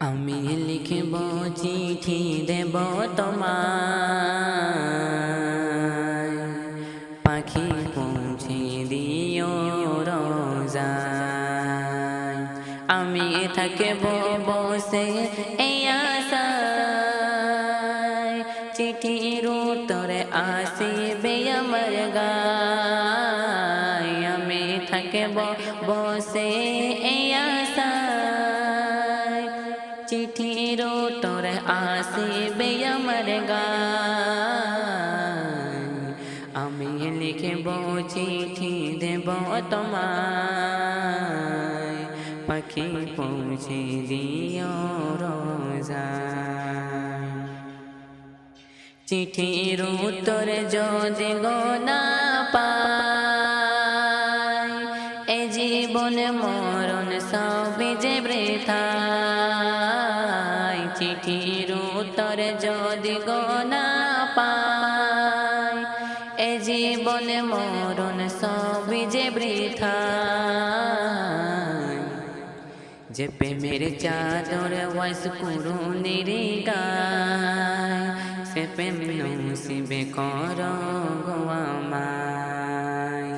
আমি লিখব চিঠি দেব তোমায়, পাখি পৌঁছে দিও রোজায়। আমি থাকব বসে এই আশায়, চিঠির উত্তরে আসিবে আমার গায়। আমি থাকব বসে এই আশায়, চিঠির উত্তরে আসিবে আমার গায়। আমি লিখব চিঠি দেব তোমায়, পাখি পৌঁছে দিও রোজায়। চিঠির উত্তরে যদি গো না পাই, এ জীবন মরণ সবই যে বৃথায়। চিঠির উত্তরে যদি গো না পাই, এ জীবন মরণ সবই যে বৃথায়। যে প্রেমের চাদর ওয়াস কুরুনির গায়, সে প্রেম নসিবে করো গো আমায়।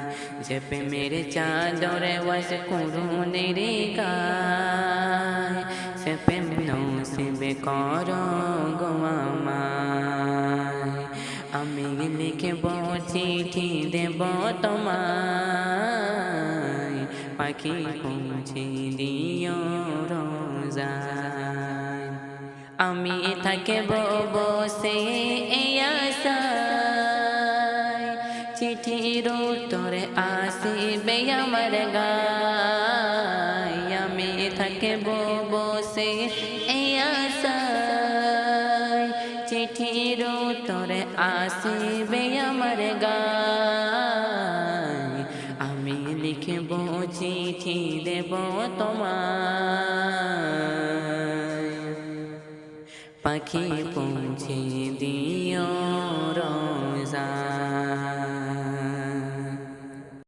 যে প্রেমের চাদর ওয়াস কুরুনির গায়, সে প্রেম নসিবে করো গো আমায়। আমি লিখব চিঠি দেব তোমায়, পাখি পৌঁছে দিও রোজায়। আমি থাকব বসে এই আশায়, চিঠির উত্তরে আসিবে আমার গায়। আমি থাকব বসে এই আশায়, চিঠির উত্তরে আসিবে আমার গায়। আমি লিখব চিঠি দেব তোমায়, পাখি পৌঁছে দিও রোজায়।